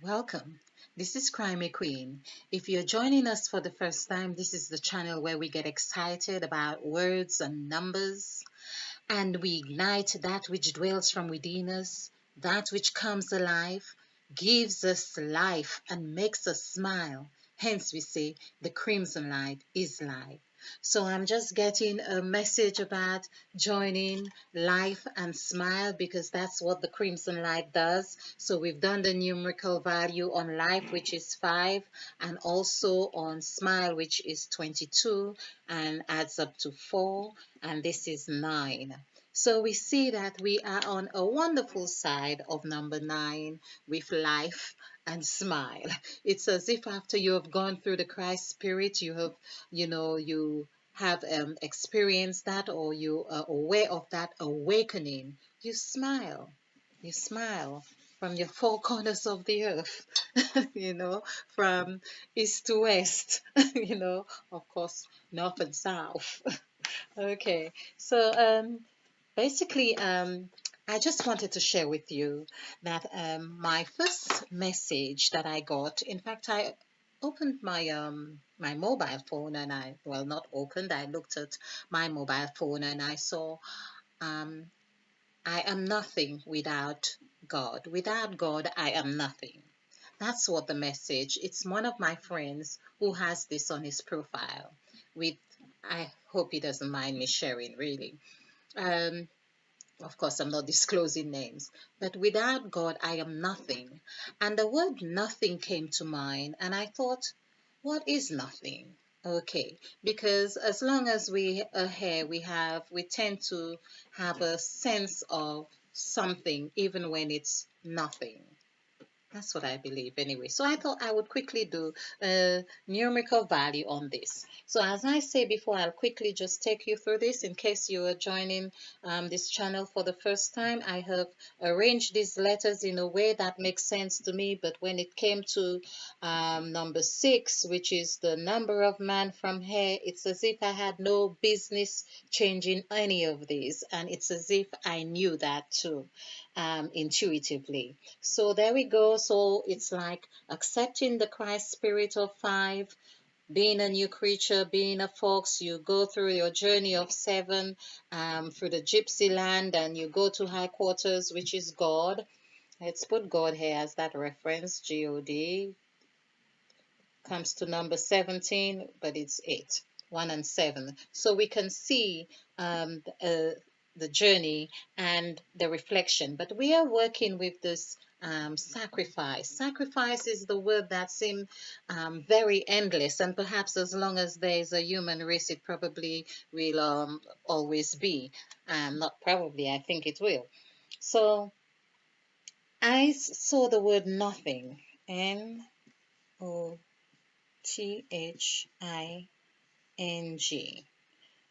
Welcome. This is Crimey Queen. If you're joining us for the first time, this is the channel where we get excited about words and numbers, and we ignite that which dwells from within us, that which comes alive, gives us life, and makes us smile. Hence, we say the crimson light is life. So, I'm just getting a message about joining life and smile because that's what the crimson light does. So, we've done the numerical value on life, which is 5, and also on smile, which is 22, and adds up to 4, and this is 9. So we see that we are on a wonderful side of number 9 with life and smile. It's as if after you have gone through the Christ spirit, you have experienced that, or you are aware of that awakening. You smile. You smile from your four corners of the earth, from east to west, of course, north and south. Okay, so basically, I just wanted to share with you that my first message that I got, in fact, I opened my mobile phone and not opened, I looked at my mobile phone and I saw um, I am nothing without God. Without God, I am nothing. That's what the message. It's one of my friends who has this on his profile. With I hope he doesn't mind me sharing, really. Um, of course, I'm not disclosing names, but without God, I am nothing. And the word nothing came to mind, and I thought, what is nothing? Okay, because as long as we are here, we tend to have a sense of something, even when it's nothing. That's what I believe anyway. So I thought I would quickly do a numerical value on this. So as I say before, I'll quickly just take you through this in case you are joining this channel for the first time. I have arranged these letters in a way that makes sense to me, but when it came to number 6, which is the number of man from here, it's as if I had no business changing any of these, and it's as if I knew that too, intuitively. So there we go. So it's like accepting the Christ spirit of 5, being a new creature, being a fox. You go through your journey of 7 through the gypsy land, and you go to high quarters, which is God. Let's put God here as that reference. God comes to number 17, but it's 8. 1 and 7. So we can see the journey and the reflection. But we are working with this sacrifice. Sacrifice is the word that seems very endless, and perhaps as long as there is a human race, it probably will always be. Not probably, I think it will. So I saw the word nothing. Nothing.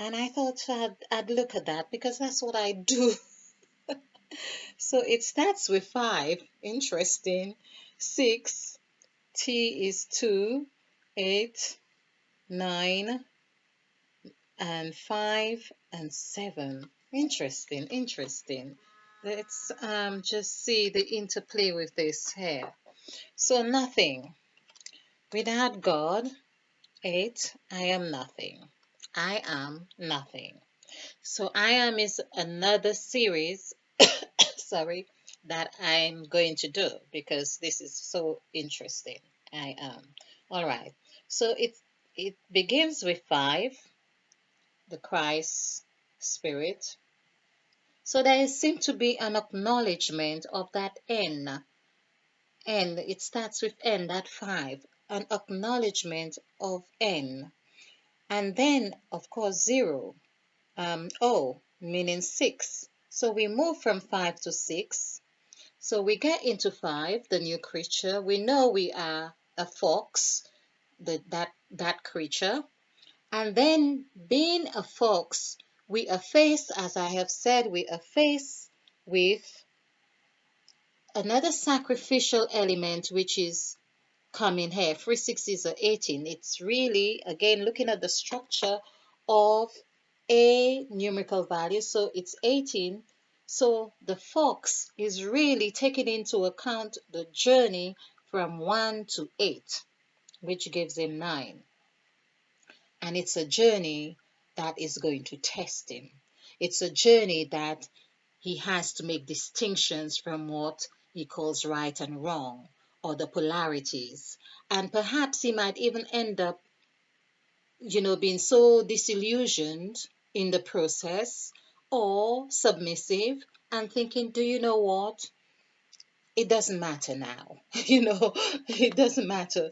And I thought I'd look at that because that's what I do. So it starts with 5. Interesting. 6. T is 2. 8, 9, and 5, and 7. Interesting. Interesting. Let's just see the interplay with this here. So nothing. Without God. 8. I am nothing. I am nothing. So I am is another series, sorry, that I'm going to do because this is so interesting. I am. All right. So it begins with 5, the Christ spirit. So there seems to be an acknowledgement of that N. N, it starts with N, that 5, an acknowledgement of N. And then, of course, 0. O, meaning 6. So we move from 5 to 6. So we get into 5, the new creature. We know we are a fox, that creature. And then being a fox, we are faced, as I have said, we are faced with another sacrificial element, which is coming here. 3 6 is 18. It's really, again, looking at the structure of a numerical value. So it's 18. So the fox is really taking into account the journey from 1 to 8, which gives him 9. And it's a journey that is going to test him. It's a journey that he has to make distinctions from what he calls right and wrong, or the polarities. And perhaps he might even end up, being so disillusioned in the process, or submissive and thinking, do you know what? It doesn't matter now. It doesn't matter.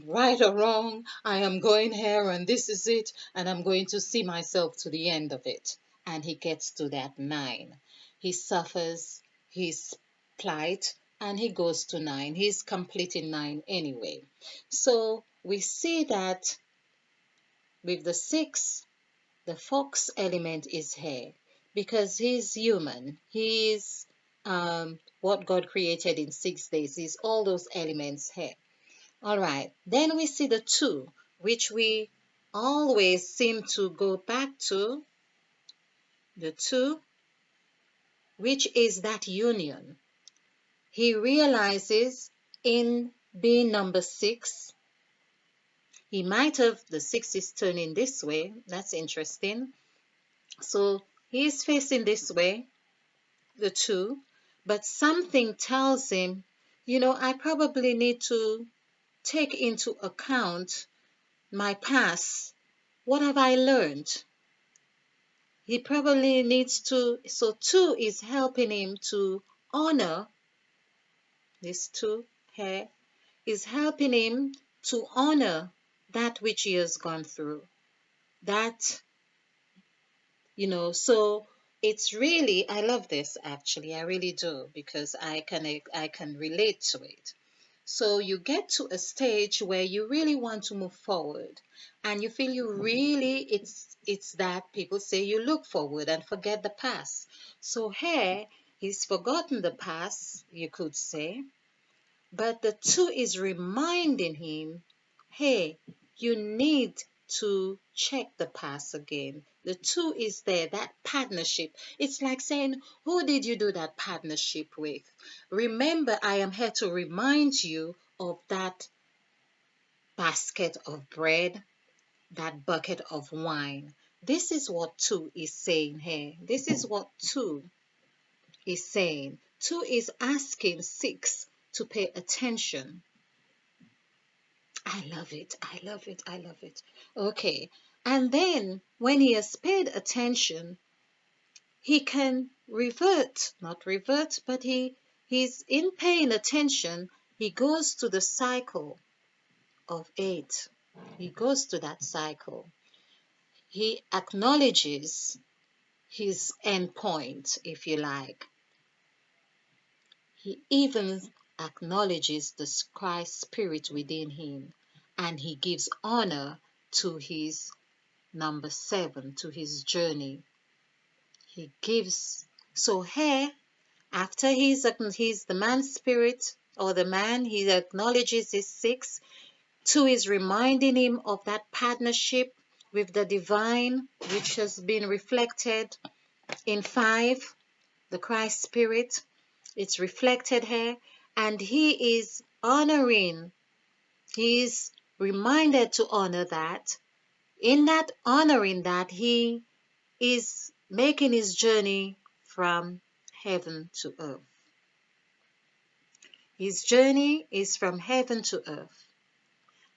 Right or wrong, I am going here and this is it, and I'm going to see myself to the end of it. And he gets to that 9. He suffers his plight and he goes to 9. He's completing 9 anyway. So we see that with the 6, the fox element is here because he's human. He's what God created in 6 days. Is all those elements here. All right. Then we see the 2, which we always seem to go back to. The 2, which is that union. He realizes in being number 6, he might have, the 6 is turning this way. That's interesting. So he's facing this way, the 2, but something tells him, I probably need to take into account my past. What have I learned? He probably needs to, so 2 is helping him to honor, this 2 here is helping him to honor that which he has gone through. That so it's really, I love this actually, I really do, because I can relate to it. So you get to a stage where you really want to move forward, and you feel you really, it's that people say you look forward and forget the past. So here he's forgotten the past, you could say, but the 2 is reminding him, hey, you need to check the past again. The 2 is there, that partnership. It's like saying, who did you do that partnership with? Remember, I am here to remind you of that basket of bread, that bucket of wine. This is what 2 is saying here. This is what 2 is saying. 2 is asking 6 to pay attention. I love it. I love it. I love it. Okay. And then when he has paid attention, he can revert, not revert, but he's in paying attention. He goes to the cycle of 8. He goes to that cycle. He acknowledges his end point, if you like. He even acknowledges the Christ spirit within him, and he gives honor to his number 7, to his journey. He gives, so here, after he's the man's spirit, or the man, he acknowledges his 6. 2 is reminding him of that partnership with the divine, which has been reflected in 5, the Christ spirit. It's reflected here, and he is honoring, he is reminded to honor that. In that honoring that, he is making his journey from heaven to earth. His journey is from heaven to earth,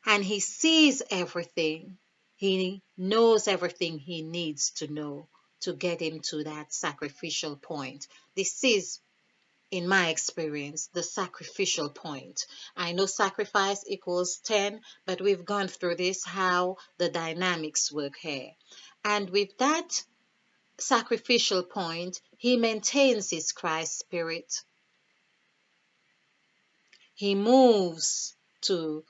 and he sees everything. He knows everything he needs to know to get him to that sacrificial point. This is, in my experience, the sacrificial point. I know sacrifice equals 10, but we've gone through this, how the dynamics work here. And with that sacrificial point, he maintains his Christ spirit. He moves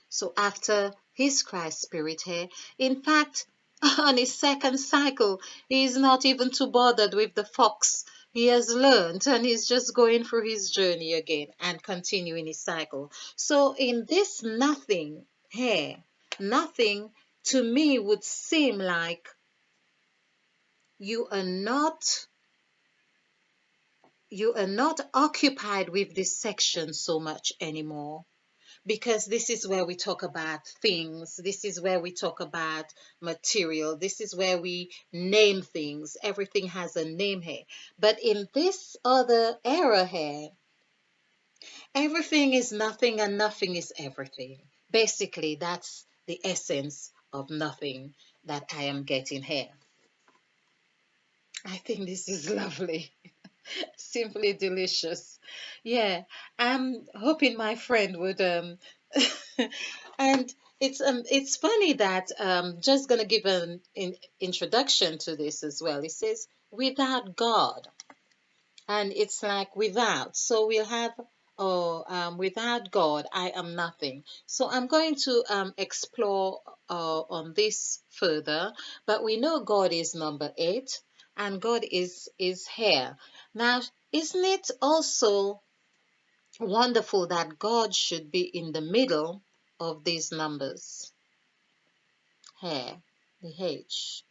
so after his Christ spirit here, in fact, on his second cycle, he is not even too bothered with the fox. He has learned and he's just going through his journey again and continuing his cycle. So in this nothing here, nothing to me would seem like you are not occupied with this section so much anymore. because this is where we talk about things. This is where we talk about material. This is where we name things. Everything has a name here. But in this other era here, everything is nothing and nothing is everything. Basically, that's the essence of nothing that I am getting here. I think this is lovely. Simply delicious. Yeah, I'm hoping my friend would and it's funny that just gonna give an introduction to this as well. It says without God, and it's like without. So we'll have without God, I am nothing. So I'm going to explore on this further, but we know God is number eight, and God is here. Now, isn't it also wonderful that God should be in the middle of these numbers? Here, the H.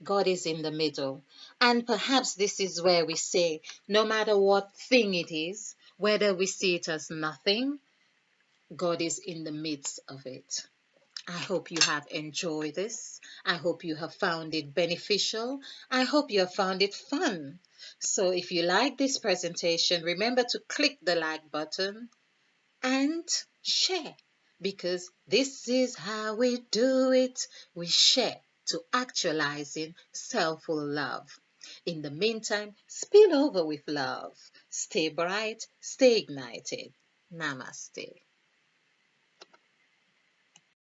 God is in the middle. And perhaps this is where we say, no matter what thing it is, whether we see it as nothing, God is in the midst of it. I hope you have enjoyed this. I hope you have found it beneficial. I hope you have found it fun. So if you like this presentation, remember to click the like button and share, because this is how we do it. We share to actualizing self-full love. In the meantime, spill over with love. Stay bright, stay ignited. Namaste.